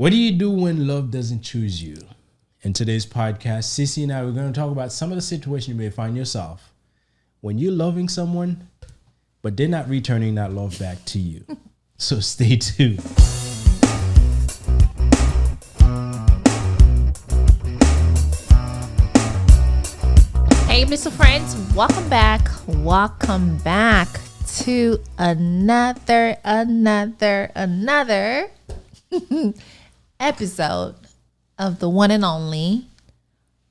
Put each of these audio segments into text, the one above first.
What do you do when love doesn't choose you? In today's podcast, Sissy and I are going to talk about some of the situations you may find yourself when you're loving someone, but they're not returning that love back to you. So stay tuned. Hey, Blissful friends, welcome back to another episode of the one and only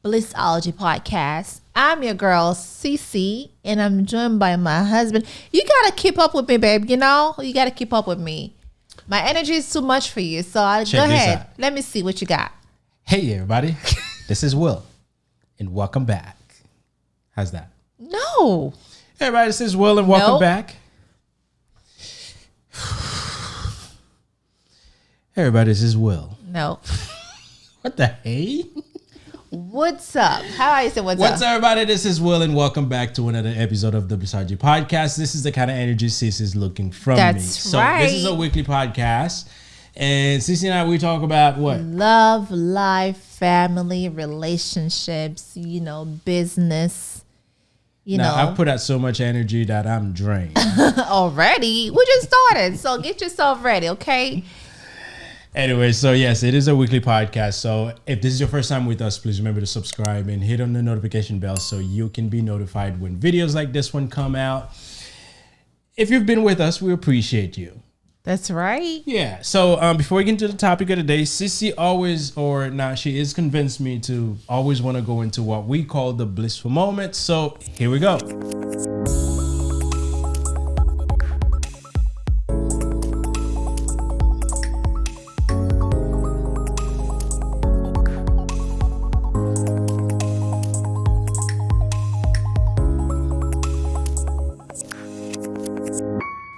Blissology Podcast. I'm your girl, Cece, and I'm joined by my husband. You got to keep up with me, babe. You know, you got to keep up with me. My energy is too much for you, so go ahead. Let me see what you got. Hey, everybody. This is Will, and welcome back. How's that? No. Hey, everybody, this is Will, and welcome back. Hey, everybody, this is Will. No. What the hey? What's up? How I say what's up? What's up, everybody? This is Will, and welcome back to another episode of the Blissology Podcast. This is the kind of energy Cece is looking from me. That's right. So this is a weekly podcast, and Cece and I, we talk about what? Love, life, family, relationships, business. I've put out so much energy that I'm drained. Already? We just started, so get yourself ready, okay? Anyway, so yes, it is a weekly podcast. So if this is your first time with us, please remember to subscribe and hit on the notification bell so you can be notified when videos like this one come out. If you've been with us, we appreciate you. That's right. Yeah. So before we get into the topic of the day, Sissy she is convinced me to always want to go into what we call the blissful moment. So here we go.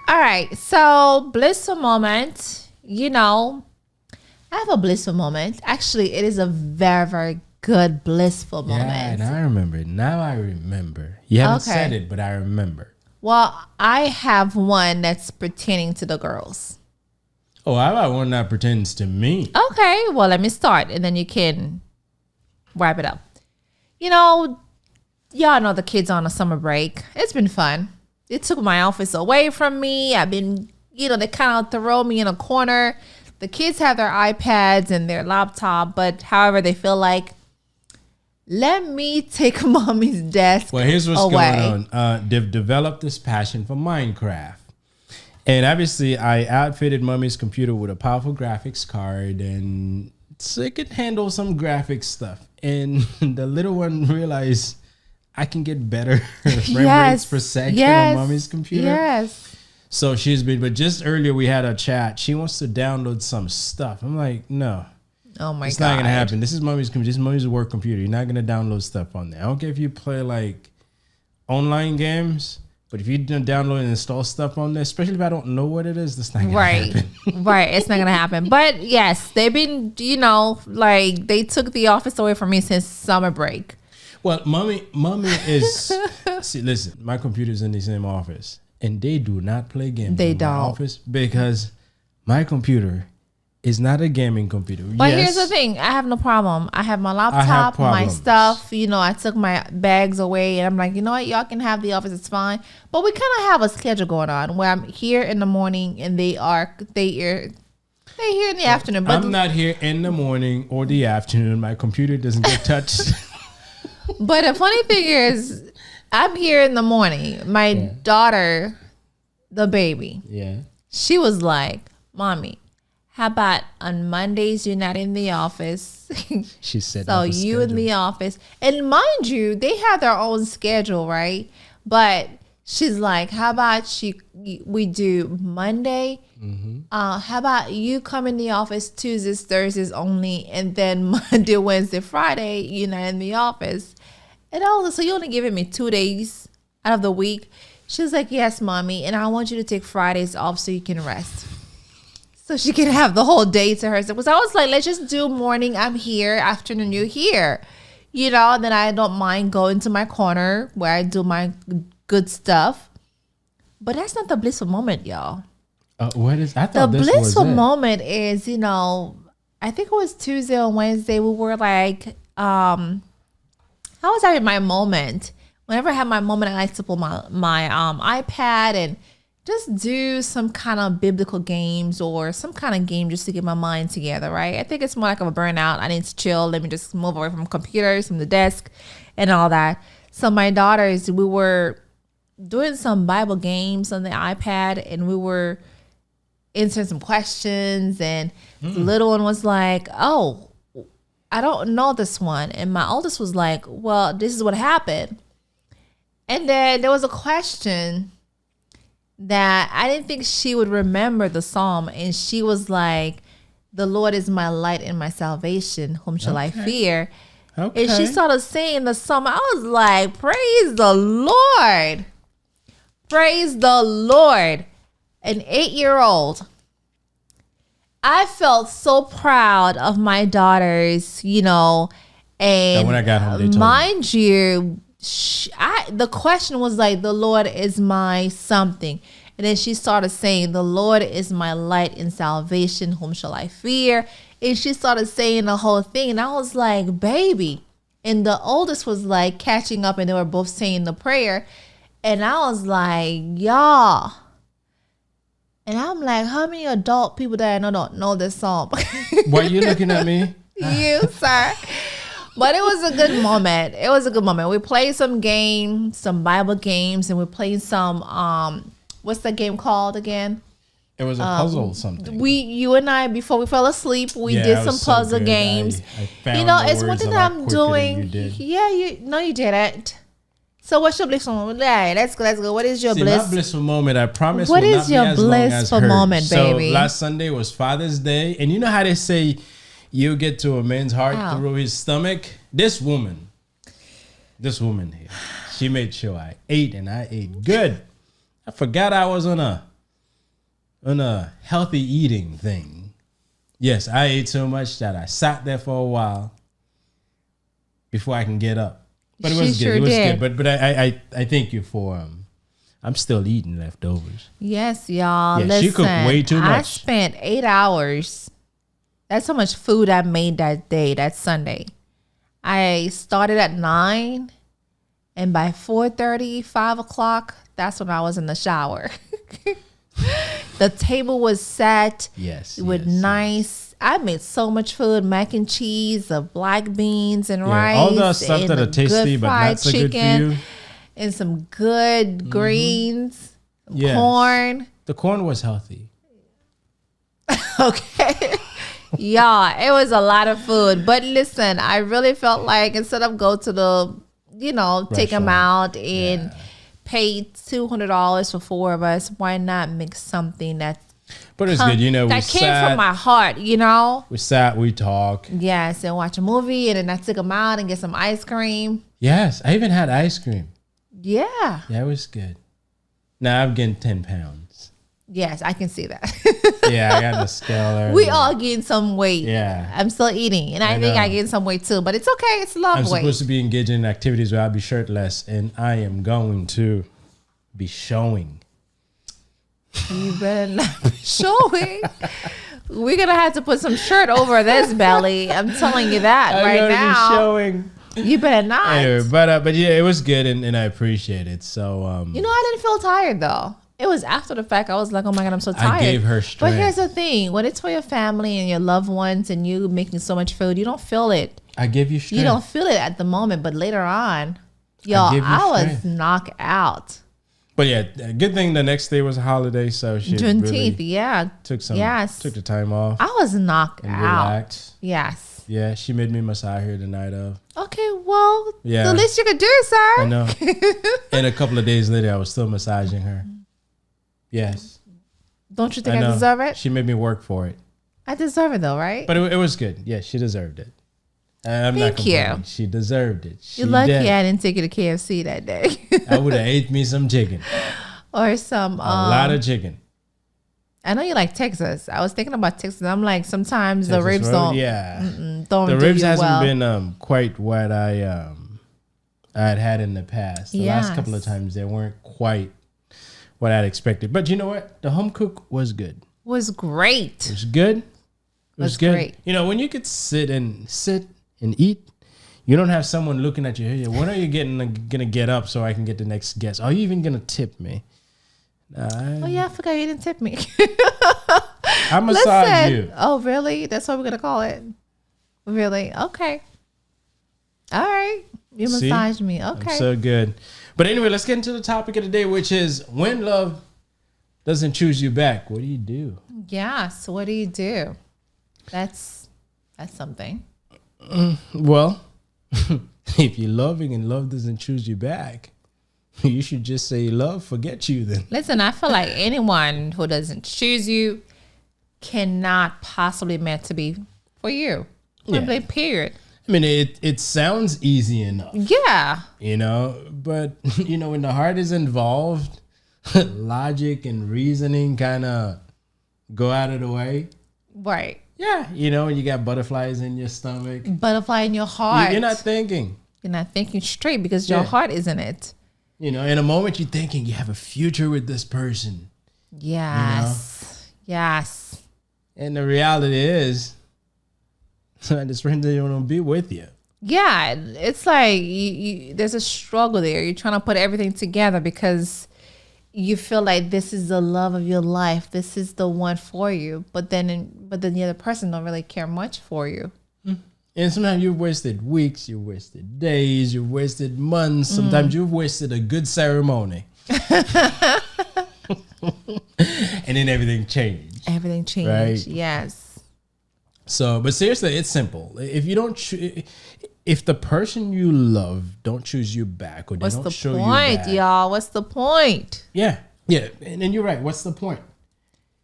All right, so blissful moment, I have a blissful moment. Actually, it is a very, very good blissful moment. Yeah, and I remember it. Now I remember. You haven't said it, but I remember. Well, I have one that's pertaining to the girls. Oh, how about one that pertains to me? Okay, well, let me start, and then you can wrap it up. Y'all know the kids on a summer break. It's been fun. It took my office away from me. I've been, they kind of throw me in a corner. The kids have their iPads and their laptop, but however they feel like, let me take mommy's desk away. Well, here's what's going on. They've developed this passion for Minecraft. And obviously, I outfitted mommy's computer with a powerful graphics card, and so it could handle some graphic stuff. And the little one realized I can get better frame rates per second on mommy's computer. Yes. So but just earlier we had a chat. She wants to download some stuff. I'm like, no. Oh my God. It's not going to happen. This is mommy's computer. This is mommy's work computer. You're not going to download stuff on there. I don't care if you play like online games, but if you download and install stuff on there, especially if I don't know what it is, that's not going to happen. Right. It's not going to happen. But yes, they've been, they took the office away from me since summer break. Well, mommy is. See, listen, my computer's in the same office, and they do not play games. They in don't. My office because my computer is not a gaming computer. But here's the thing: I have no problem. I have my laptop, my stuff. I took my bags away, and I'm like, you know what? Y'all can have the office. It's fine. But we kind of have a schedule going on where I'm here in the morning, and they're here in the afternoon. But I'm not here in the morning or the afternoon. My computer doesn't get touched. But the funny thing is, I'm here in the morning. My daughter, the baby, she was like, Mommy, how about on Mondays you're not in the office? She said, so you in the office. And mind you, they have their own schedule, right? But she's like, how about we do Monday? Mm-hmm. How about you come in the office Tuesdays, Thursdays only, and then Monday, Wednesday, Friday, you're not in the office. And so you're only giving me 2 days out of the week. She's like, yes, Mommy, and I want you to take Fridays off so you can rest. So she can have the whole day to herself. So I was like, let's just do morning, I'm here, afternoon, you're here. Then I don't mind going to my corner where I do my good stuff. But that's not the blissful moment, y'all. What is? I thought the blissful moment is, I think it was Tuesday or Wednesday. We were like, I was having my moment. Whenever I have my moment, I like to pull my iPad and just do some kind of biblical games or some kind of game just to get my mind together, right? I think it's more like of a burnout. I need to chill. Let me just move away from computers, from the desk, and all that. So my daughters, we were doing some Bible games on the iPad, and we were answering some questions, and the little one was like, oh, I don't know this one. And my oldest was like, well, this is what happened. And then there was a question that I didn't think she would remember the psalm. And she was like, the Lord is my light and my salvation. Whom shall I fear? Okay. And she started saying the psalm. I was like, praise the Lord. Praise the Lord. An 8-year-old. I felt so proud of my daughters, you know, and when I got home, they told mind you, the question was like, the Lord is my something. And then she started saying, the Lord is my light and salvation. Whom shall I fear? And she started saying the whole thing. And I was like, baby. And the oldest was like catching up, and they were both saying the prayer. And I was like, y'all. And I'm like, how many adult people that I know don't know this song? Why are you looking at me? You, sir. But it was a good moment. It was a good moment. We played some games, some Bible games, and we played some, what's the game called again? It was a puzzle something. You and I, before we fell asleep, we did some puzzle games. I found you know, the it's one words thing a that lot I'm quicker doing. than you did. Yeah, you didn't. So what's your blissful moment? Yeah, let's go. What is your My blissful moment, I promise, What will is not be your as long as blissful hers. moment, baby? So last Sunday was Father's Day, and you know how they say you get to a man's heart through his stomach? This woman here, she made sure I ate, and I ate good. I forgot I was on a healthy eating thing. Yes, I ate so much that I sat there for a while before I can get up. But it was good. It was good. But I thank you for I'm still eating leftovers. Yes, y'all. Yeah, listen, she cooked way too much. I spent 8 hours. That's how much food I made that day, that Sunday. I started at 9, and by 4:30, 5 o'clock, that's when I was in the shower. The table was set. Yes. With nice. I made so much food: mac and cheese, the black beans and rice, all the stuff that are tasty but not so good for you, and some good greens, corn. The corn was healthy. Okay. Yeah, it was a lot of food. But listen, I really felt like instead of go to the, take them out and pay $200 for 4 of us, why not make something that's but it's good, that came from my heart, We sat, we talked. Yes, and watch a movie, and then I took them out and get some ice cream. Yes, I even had ice cream. Yeah. Yeah, it was good. Now I'm getting 10 pounds. Yes, I can see that. Yeah, I got the scale. We all gained some weight. Yeah. I'm still eating, and I think I gained some weight too, but it's okay. It's love weight. I'm supposed to be engaging in activities where I'll be shirtless, and I am going to be showing. You better not be showing. We're gonna have to put some shirt over this belly. I'm telling you that right now. Be showing. You better not. Anyway, but yeah, it was good, and I appreciate it. So I didn't feel tired though. It was after the fact. I was like, oh my God, I'm so tired. I gave her strength. But here's the thing: when it's for your family and your loved ones, and you making so much food, you don't feel it. I give you strength. You don't feel it at the moment, but later on, I was knocked out. But yeah, good thing the next day was a holiday, so she Juneteenth, really took the time off. I was knocked and out. Relaxed. Yes. Yeah, she made me massage her the night of. Okay, well, the least you could do, sir. I know. And a couple of days later, I was still massaging her. Yes. Don't you think I deserve it? She made me work for it. I deserve it though, right? But it was good. Yeah, she deserved it. I'm not complaining. She deserved it. You're lucky I didn't take you to KFC that day. I would have ate me some chicken. Or some... a lot of chicken. I know you like Texas. I was thinking about Texas. I'm like, sometimes Texas the ribs don't... Yeah. Don't the do ribs you hasn't well. been quite what I had in the past. The last couple of times, they weren't quite what I'd expected. But you know what? The home cook was good. Was great. It was good. It was good. great. You know, when you could sit and eat, you don't have someone looking at you. Hey, when are you gonna get up so I can get the next guest? Are you even gonna tip me? Oh yeah, I forgot you didn't tip me. I massage you. Oh really? That's what we're gonna call it. Really? Okay. All right. You massage me. Okay. I'm so good. But anyway, let's get into the topic of the day, which is when love doesn't choose you back. What do you do? Yes. What do you do? That's something. Well, if you're loving and love doesn't choose you back, you should just say love forget you then. Listen, I feel like anyone who doesn't choose you cannot possibly meant to be for you. Yeah. Period. I mean, it sounds easy enough. Yeah. You know, but, you know, when the heart is involved, logic and reasoning kind of go out of the way. Right. Yeah. You know, you got butterflies in your stomach. Butterfly in your heart. You're not thinking. You're not thinking straight because your heart isn't it. You know, in a moment you're thinking you have a future with this person. Yes. You know? Yes. And the reality is, this friend doesn't want to be with you. Yeah, it's like you there's a struggle there. You're trying to put everything together because you feel like this is the love of your life. This is the one for you. But then the other person don't really care much for you. And sometimes you've wasted weeks, you've wasted days, you've wasted months. Sometimes you've wasted a good ceremony. And then everything changed. Everything changed. Right? Yes. So, but seriously, it's simple. If you don't, if the person you love don't choose you back, or they don't show you back, what's the point, y'all? What's the point? Yeah, and then you're right. What's the point?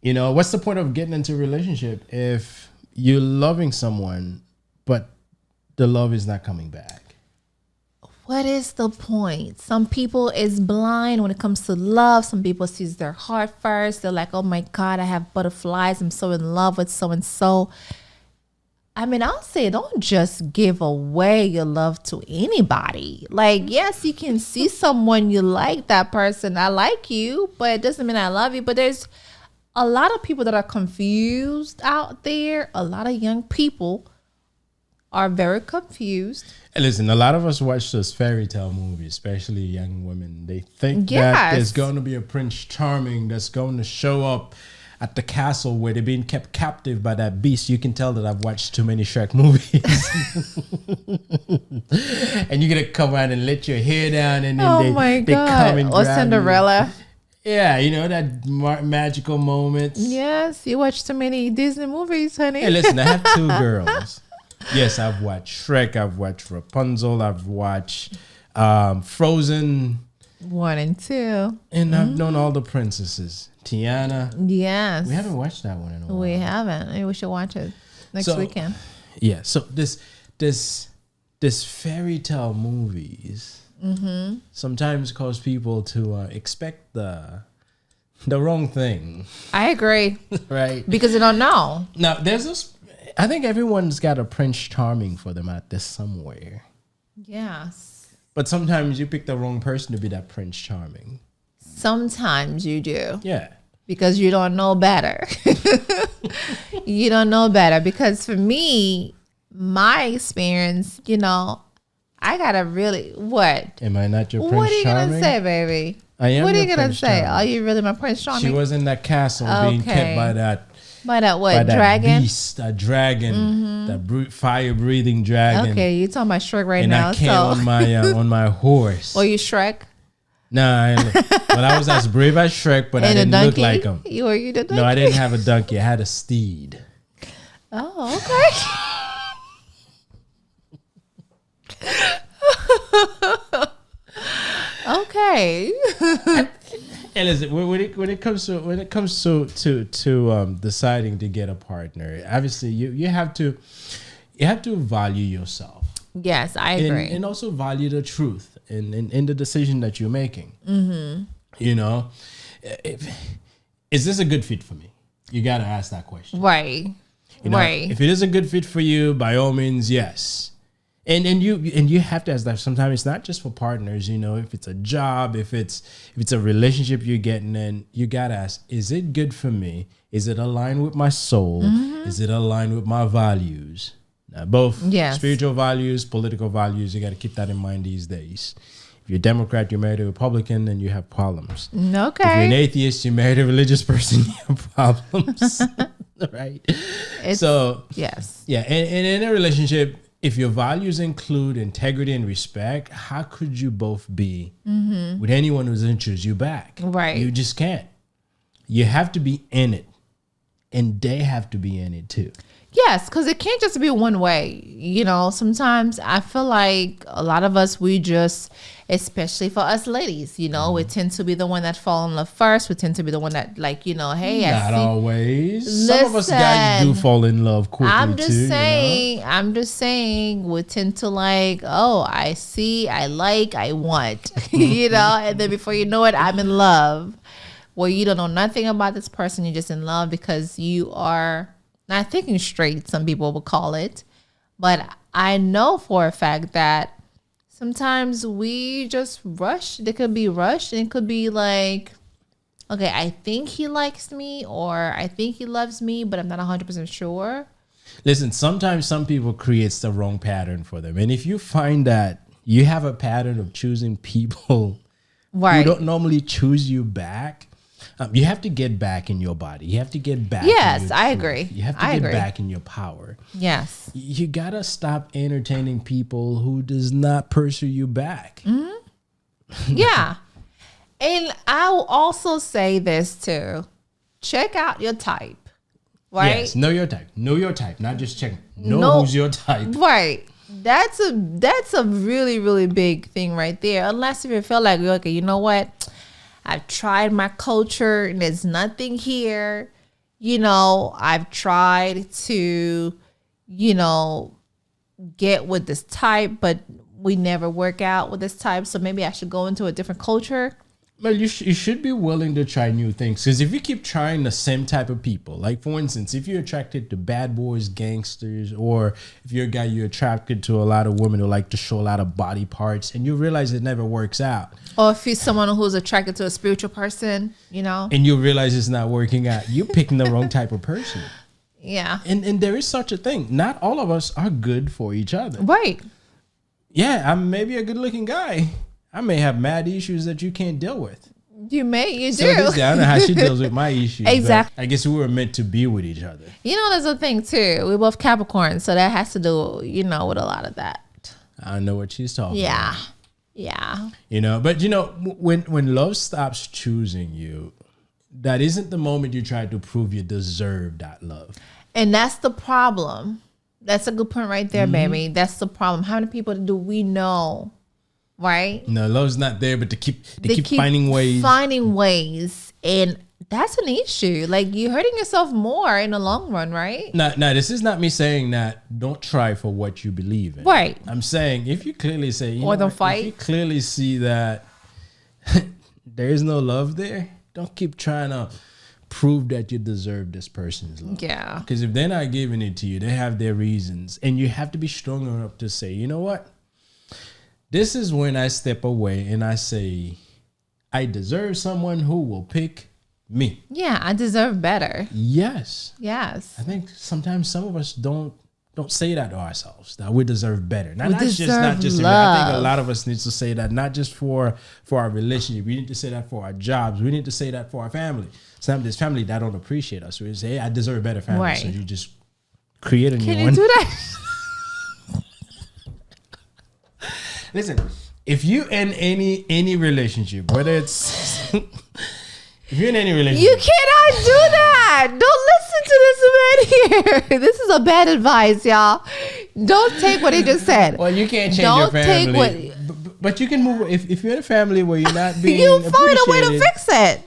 You know, what's the point of getting into a relationship if you're loving someone, but the love is not coming back? What is the point? Some people is blind when it comes to love. Some people sees their heart first. They're like, oh my God, I have butterflies. I'm so in love with so and so. I mean, I'll say don't just give away your love to anybody. Like, yes, you can see someone you like, that person. I like you, but it doesn't mean I love you. But there's a lot of people that are confused out there. A lot of young people are very confused. And listen, a lot of us watch those fairy tale movies, especially young women. They think that there's going to be a Prince Charming that's going to show up at the castle where they're being kept captive by that beast. You can tell that I've watched too many Shrek movies. And you're going to come out and let your hair down and then they come and or Cinderella. You. Yeah, you know, that magical moments. Yes, you watch too many Disney movies, honey. Hey, listen, I have 2 girls. Yes, I've watched Shrek, I've watched Rapunzel, I've watched Frozen. 1 and 2. And I've known all the princesses. Tiana. Yes. We haven't watched that one in a while. We haven't. Maybe we should watch it next weekend. Yeah. So this fairy tale movies sometimes cause people to expect the wrong thing. I agree. Right. Because they don't know. Now there's this. I think everyone's got a Prince Charming for them out there somewhere. Yes. But sometimes you pick the wrong person to be that Prince Charming. Sometimes you do. Yeah. Because you don't know better. You don't know better. Because for me, my experience, you know, I gotta really what? Am I not your Prince Charming? What are you gonna say, baby? I am. What are you gonna Prince say? Charming. Are you really my Prince Charming? She was in that castle being kept by that. By that what? By that Dragon? beast, that dragon, that fire-breathing dragon. Okay, you're talking about Shrek right and now. I came on my horse. Were you Shrek? Nah, well, I was as brave as Shrek, but I didn't look like him. Were you the donkey? No, I didn't have a donkey. I had a steed. Oh, okay. Okay. And listen, when it comes to deciding to get a partner, obviously you have to value yourself. Yes, I agree. And also value the truth in the decision that you're making. Mm-hmm. You know, is this a good fit for me? You got to ask that question. Right. You know, right. If it is a good fit for you, by all means, yes. And you have to ask that. Sometimes it's not just for partners, if it's a job, if it's a relationship you're getting in, you gotta ask, is it good for me? Is it aligned with my soul? Is it aligned with my values? Now, both spiritual values, political values, you gotta keep that in mind these days. If you're a Democrat, you're married a Republican, then you have problems. Okay. If you're an atheist, you're married a religious person, you have problems. Right? Yes. Yeah, and in a relationship, if your values include integrity and respect, how could you both be with anyone who doesn't choose you back? Right. You just can't. You have to be in it, and they have to be in it too. Yes, because it can't just be one way. Sometimes I feel like a lot of us, we just, especially for us ladies, we tend to be the one that fall in love first. We tend to be the one that hey, not always. Some of us guys do fall in love quickly I'm just too. I'm just saying, we tend to I see, I like, I want, and then before you know it, I'm in love. Well, you don't know nothing about this person. You're just in love because you are not thinking straight, some people would call it. But I know for a fact that sometimes we just rush. They could be rushed, and it could be like, okay, I think he likes me, or I think he loves me, but I'm not 100% sure. Listen, sometimes some people creates the wrong pattern for them. And if you find that you have a pattern of choosing people who don't normally choose you back, you have to get back in your body. You have to get back. Yes, I agree. You have to get back in your power. Yes. You got to stop entertaining people who does not pursue you back. Yeah. And I will also say this too. Check out your type. Right? Yes, know your type. Know your type. Not just check. Know who's your type. Right. That's a really, really big thing right there. Unless if you feel like, okay, you know what? I've tried my culture and there's nothing here. I've tried to, get with this type, but we never work out with this type. So maybe I should go into a different culture. Well, you should be willing to try new things. Because if you keep trying the same type of people, like for instance, if you're attracted to bad boys, gangsters, or if you're a guy, you're attracted to a lot of women who like to show a lot of body parts, and you realize it never works out. Or if you're someone who's attracted to a spiritual person, and you realize it's not working out, you're picking the wrong type of person. Yeah. And there is such a thing. Not all of us are good for each other. Right. Yeah, I'm maybe a good looking guy. I may have mad issues that you can't deal with. You do. So I don't know how she deals with my issues. Exactly. I guess we were meant to be with each other. There's a thing too. We're both Capricorn, so that has to do, with a lot of that. I know what she's talking about. Yeah. But when love stops choosing you, that isn't the moment you try to prove you deserve that love. And that's the problem. That's a good point right there, baby. That's the problem. How many people do we know? Right? No, love's not there, but they keep finding ways. And that's an issue. Like, you're hurting yourself more in the long run, right? No, this is not me saying that don't try for what you believe in. Right. I'm saying if you clearly say, don't fight. If you clearly see that there is no love there, don't keep trying to prove that you deserve this person's love. Yeah. Because if they're not giving it to you, they have their reasons. And you have to be strong enough to say, you know what? This is when I step away and I say, I deserve someone who will pick me. Yeah, I deserve better. Yes. I think sometimes some of us don't say that to ourselves, that we deserve better. Not just I love. think a lot of us need to say that, not just for our relationship. We need to say that for our jobs. We need to say that for our family. Sometimes there's family that don't appreciate us. We say, hey, I deserve a better family. Right. So you just create a new one. Can you do that? Listen, if you in any relationship, whether it's if you're in any relationship, you cannot do that. Don't listen to this man here. This is a bad advice, y'all. Don't take what he just said. Well, you can't change your family, but you can move. If you're in a family where you're not being you find a way to fix it.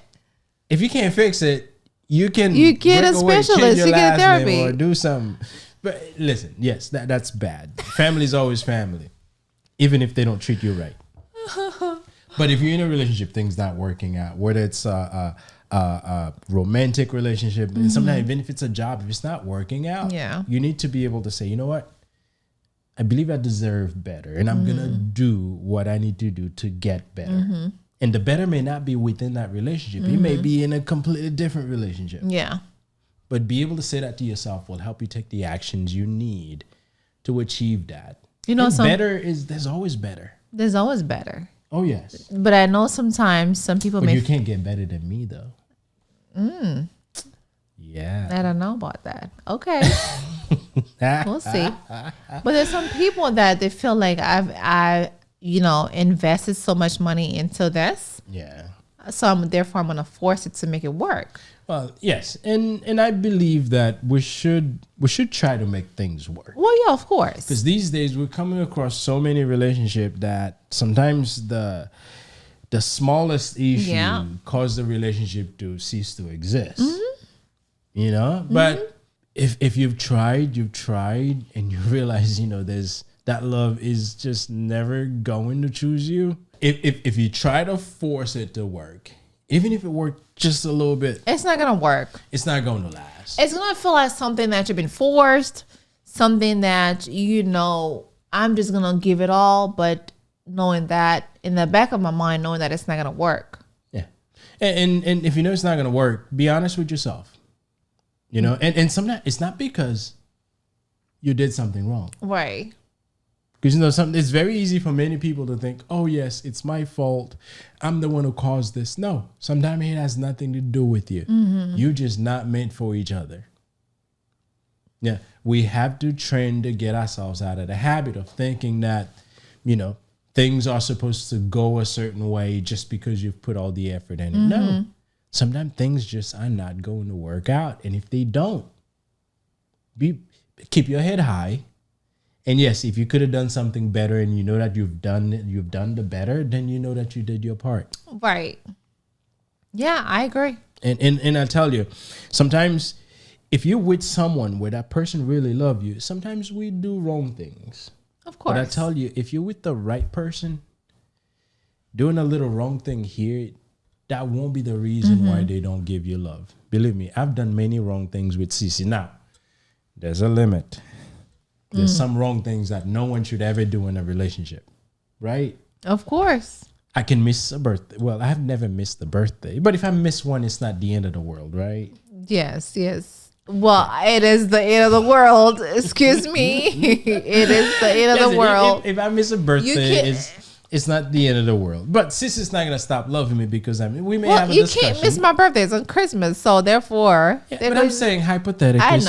If you can't fix it, you get a specialist. You get a therapy or do something. But listen, yes, that's bad. Family's always family. Even if they don't treat you right. But if you're in a relationship, things not working out, whether it's a romantic relationship, and sometimes even if it's a job, if it's not working out, you need to be able to say, you know what? I believe I deserve better, and I'm gonna do what I need to do to get better. And the better may not be within that relationship. You may be in a completely different relationship. Yeah. But be able to say that to yourself will help you take the actions you need to achieve that. You know, there's always better. There's always better. Oh, yes. But I know sometimes some people But you can't get better than me, though. Yeah. I don't know about that. Okay. We'll see. But there's some people that they feel like I invested so much money into this. Yeah. So I'm going to force it to make it work. Well, yes. And I believe that we should try to make things work. Well, yeah, of course. Because these days we're coming across so many relationships that sometimes the smallest issue cause the relationship to cease to exist. You know? But if you've tried and you realize, there's that love is just never going to choose you. If you try to force it to work, even if it worked just a little bit, it's not going to work. It's not going to last. It's going to feel like something that you've been forced, something that, I'm just going to give it all, but knowing that in the back of my mind, knowing that it's not going to work. Yeah. And if you know it's not going to work, be honest with yourself. And sometimes it's not because you did something wrong. Right. Because, it's very easy for many people to think, oh, yes, it's my fault. I'm the one who caused this. No, sometimes it has nothing to do with you. You're just not meant for each other. Yeah, we have to train to get ourselves out of the habit of thinking that, things are supposed to go a certain way just because you've put all the effort in it. No, sometimes things just are not going to work out. And if they don't, keep your head high. And yes, if you could have done something better and you know that you've done the better, then you know that you did your part. Right. Yeah, I agree. And I tell you, sometimes if you're with someone where that person really loves you, sometimes we do wrong things. Of course. But I tell you, if you're with the right person, doing a little wrong thing here, that won't be the reason why they don't give you love. Believe me, I've done many wrong things with Cece. Now, there's a limit. There's some wrong things that no one should ever do in a relationship, right? Of course. I can miss a birthday. Well, I have never missed a birthday. But if I miss one, it's not the end of the world, right? Yes. Well, it is the end of the world. Excuse me. It is the end of the world. If I miss a birthday, it's not the end of the world. But sis is not going to stop loving me because we may have a discussion. You can't miss my birthdays on Christmas. So therefore. Yeah, but I'm saying hypothetically I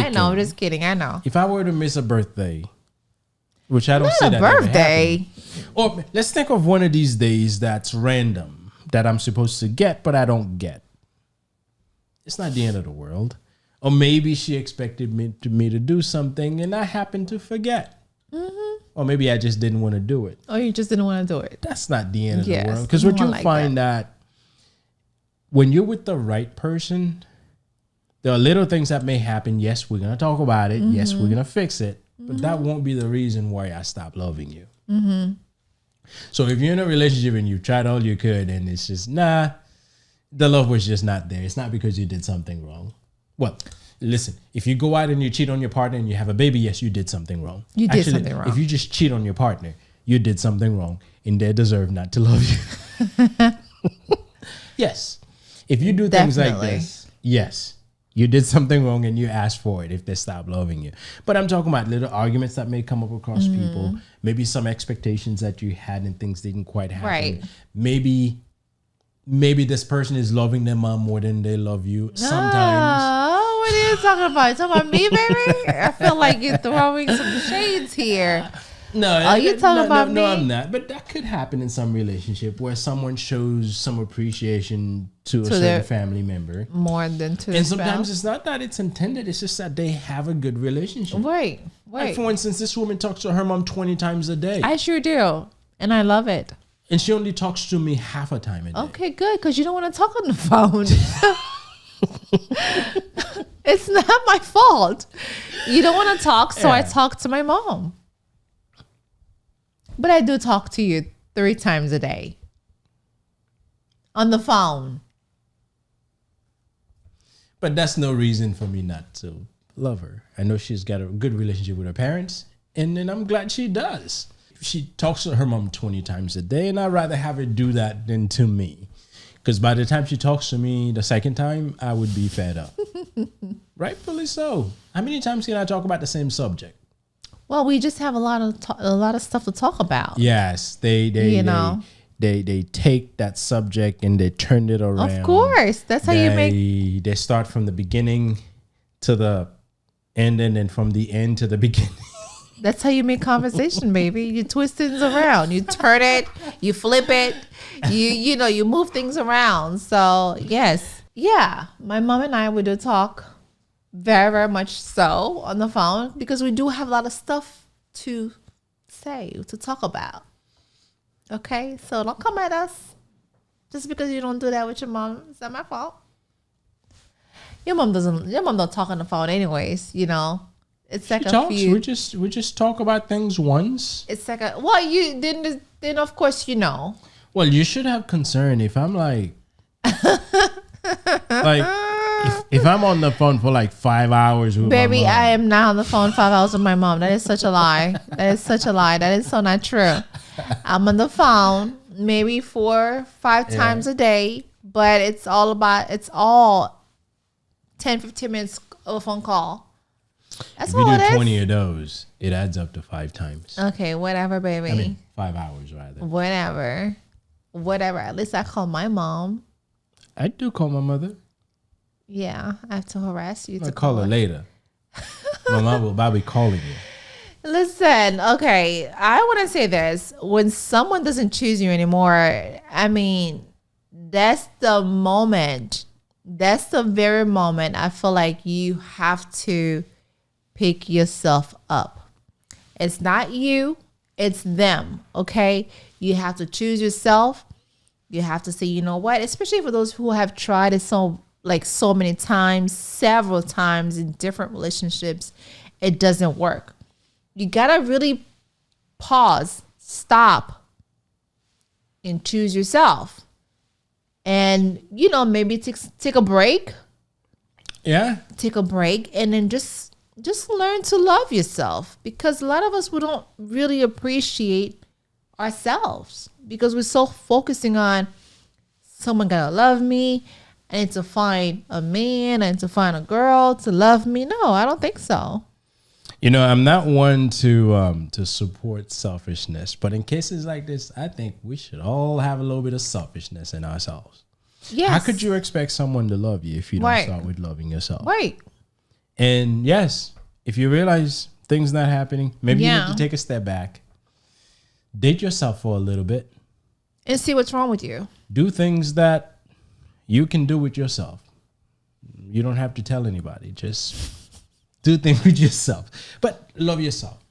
know. I'm just kidding. I know. If I were to miss a birthday, which I don't see that birthday. Or let's think of one of these days that's random that I'm supposed to get, but I don't get. It's not the end of the world. Or maybe she expected me to do something and I happened to forget. Or maybe I just didn't want to do it. Oh, you just didn't want to do it. That's not the end of the world. Because what you'll find that when you're with the right person, there are little things that may happen. Yes, we're going to talk about it. Yes, we're going to fix it. But that won't be the reason why I stop loving you. So if you're in a relationship and you've tried all you could and it's just, the love was just not there. It's not because you did something wrong. Well, listen, if you go out and you cheat on your partner and you have a baby, yes, you did something wrong. You did something wrong. If you just cheat on your partner, you did something wrong and they deserve not to love you. Yes. If you do things like this, yes, you did something wrong and you asked for it if they stop loving you. But I'm talking about little arguments that may come up across people. Maybe some expectations that you had and things didn't quite happen. Right. Maybe this person is loving their mom more than they love you. Sometimes. What are you talking about? You talking about me, baby? I feel like you're throwing some shades here. No, are you talking about me? No, I'm not. But that could happen in some relationship where someone shows some appreciation to a certain family member more than to. And sometimes it's not that it's intended. It's just that they have a good relationship. Right. Like for instance, this woman talks to her mom 20 times a day. I sure do, and I love it. And she only talks to me half a time a day. Okay, good, because you don't want to talk on the phone. It's not my fault. You don't want to talk, so I talk to my mom. But I do talk to you 3 times a day on the phone. But that's no reason for me not to love her. I know she's got a good relationship with her parents, And then I'm glad she does. She talks to her mom 20 times a day, and I'd rather have her do that than to me. Because by the time she talks to me the second time, I would be fed up. Rightfully so. How many times can I talk about the same subject? Well, we just have a lot of stuff to talk about. Yes, they take that subject and they turn it around. Of course, that's how you make. They start from the beginning to the end, and then from the end to the beginning. That's how you make conversation, baby. You twist things around. You turn it. You flip it. You move things around. So yes, yeah. My mom and I would do talk. Very, very much so on the phone because we do have a lot of stuff to say, to talk about. Okay, so don't come at us just because you don't do that with your mom. Is that my fault? Your mom don't talk on the phone anyways, you know. It's like We just talk about things once. It's like you then of course you know. Well, you should have concern if I'm like if I'm on the phone for like 5 hours with baby, my mom. I am not on the phone 5 hours with my mom. That is such a lie. That is such a lie. That is so not true. I'm on the phone maybe 4-5 times a day, but it's all 10-15 minutes of a phone call. That's all it is. If you do 20 of those, it adds up to 5 times. Okay, whatever, baby. I mean, 5 hours rather. Whatever. At least I call my mom. I do call my mother. Yeah, I have to harass you. I'll call her later. My mom will probably calling you. Listen, okay, I want to say this. When someone doesn't choose you anymore, I mean, that's the moment. That's the very moment I feel like you have to pick yourself up. It's not you, it's them, okay? You have to choose yourself. You have to say, you know what? Especially for those who have tried it so many times, several times in different relationships, it doesn't work. You gotta really pause, stop, and choose yourself. And, maybe take a break. Yeah. Take a break and then just learn to love yourself, because a lot of us, we don't really appreciate ourselves because we're so focusing on someone gotta love me. I need to find a man. I need to find a girl to love me. No, I don't think so. I'm not one to support selfishness, but in cases like this, I think we should all have a little bit of selfishness in ourselves. Yes. How could you expect someone to love you if you don't start with loving yourself? Right. And yes, if you realize things not happening, maybe you need to take a step back. Date yourself for a little bit. And see what's wrong with you. Do things that you can do with yourself. You don't have to tell anybody. Just do things with yourself. But love yourself.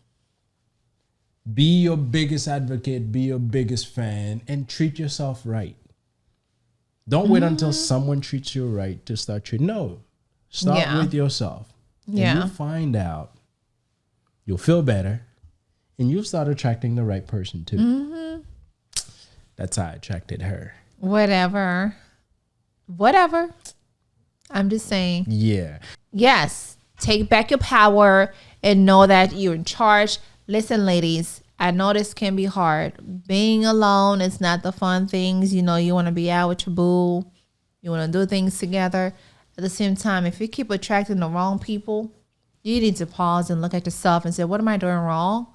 Be your biggest advocate. Be your biggest fan. And treat yourself right. Don't wait until someone treats you right to start treating. No. Start with yourself. Yeah. And you'll find out. You'll feel better. And you'll start attracting the right person too. Mm-hmm. That's how I attracted her. Whatever. I'm just saying. Yeah. Yes. Take back your power and know that you're in charge. Listen, ladies, I know this can be hard. Being alone is not the fun things. You want to be out with your boo. You want to do things together. At the same time, if you keep attracting the wrong people, you need to pause and look at yourself and say, what am I doing wrong?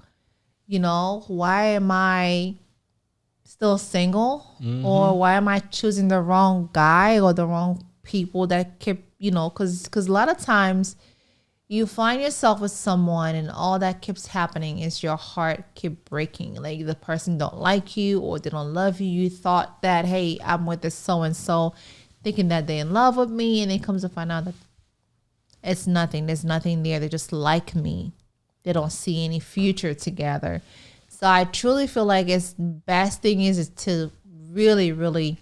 Why am I still single? Mm-hmm. Or why am I choosing the wrong guy or the wrong people that keep, because a lot of times you find yourself with someone and all that keeps happening is your heart keep breaking. Like the person don't like you or they don't love you. You thought that, hey, I'm with this so-and-so thinking that they're in love with me, and it comes to find out that it's nothing. There's nothing there. They just like me. They don't see any future together. So I truly feel like it's best thing is to really, really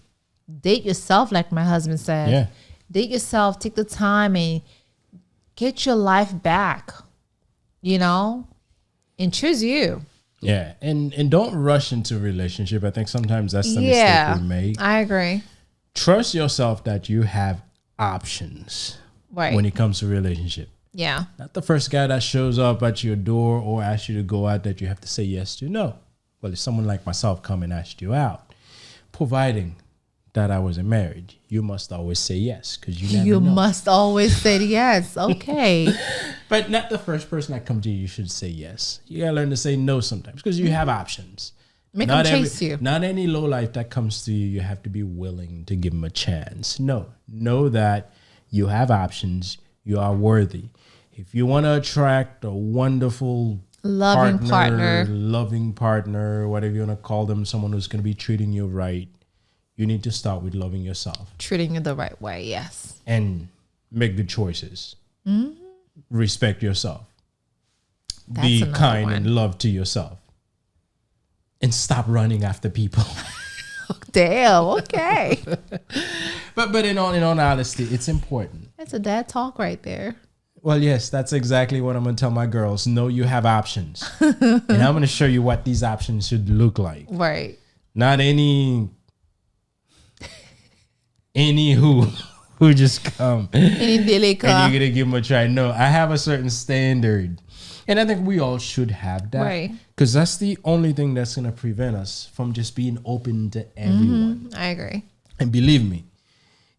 date yourself, like my husband said. Yeah. Date yourself. Take the time and get your life back, and choose you. Yeah, and don't rush into a relationship. I think sometimes that's the mistake we make. I agree. Trust yourself that you have options when it comes to a relationship. Yeah. Not the first guy that shows up at your door or asks you to go out that you have to say yes to. No. Well, if someone like myself come and asked you out, providing that I wasn't married, you must always say yes, because you never know. Must always say yes. Okay. But not the first person that comes to you, you should say yes. You gotta learn to say no sometimes, because you have options. Make them chase you. Not any low life that comes to you, you have to be willing to give them a chance. No. Know that you have options. You are worthy. If you want to attract a wonderful loving partner, whatever you want to call them, someone who's going to be treating you right, you need to start with loving yourself. Treating you the right way, yes. And make good choices. Mm-hmm. Respect yourself. That's be kind one. and love to yourself. And stop running after people. Damn, okay. but in all honesty, it's important. That's a dad talk right there. Well, yes, that's exactly what I'm going to tell my girls. Know you have options. And I'm going to show you what these options should look like. Right. Not any who just come. Any dilly come. And you're going to give them a try. No, I have a certain standard. And I think we all should have that. Right. Because that's the only thing that's going to prevent us from just being open to everyone. I agree. And believe me,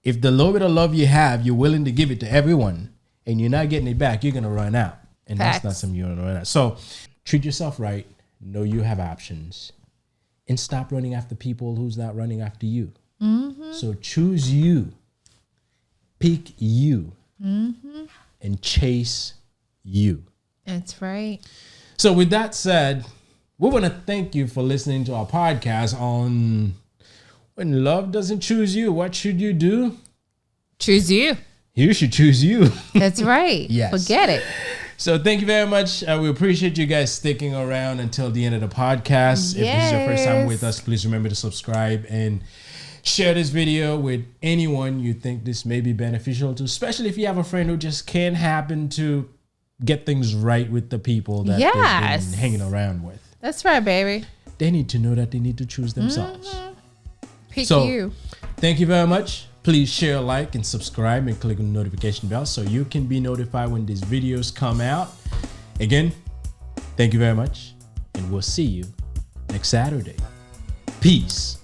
if the little bit of love you have, you're willing to give it to everyone, and you're not getting it back, you're going to run out. And Facts. That's not something you want to run out. So treat yourself right. Know you have options. And stop running after people who's not running after you. Mm-hmm. So choose you. Pick you. Mm-hmm. And chase you. That's right. So with that said, we want to thank you for listening to our podcast on when love doesn't choose you. What should you do? Choose you. You should choose you. That's right. Yes. Forget it. So thank you very much. We appreciate you guys sticking around until the end of the podcast. If this is your first time with us, please remember to subscribe and share this video with anyone you think this may be beneficial to, especially if you have a friend who just can't happen to get things right with the people that they've been hanging around with. That's right, baby. They need to know that they need to choose themselves. Mm-hmm. Pick so, you. Thank you very much. Please share, like, and subscribe, and click on the notification bell so you can be notified when these videos come out. Again, thank you very much, and we'll see you next Saturday. Peace.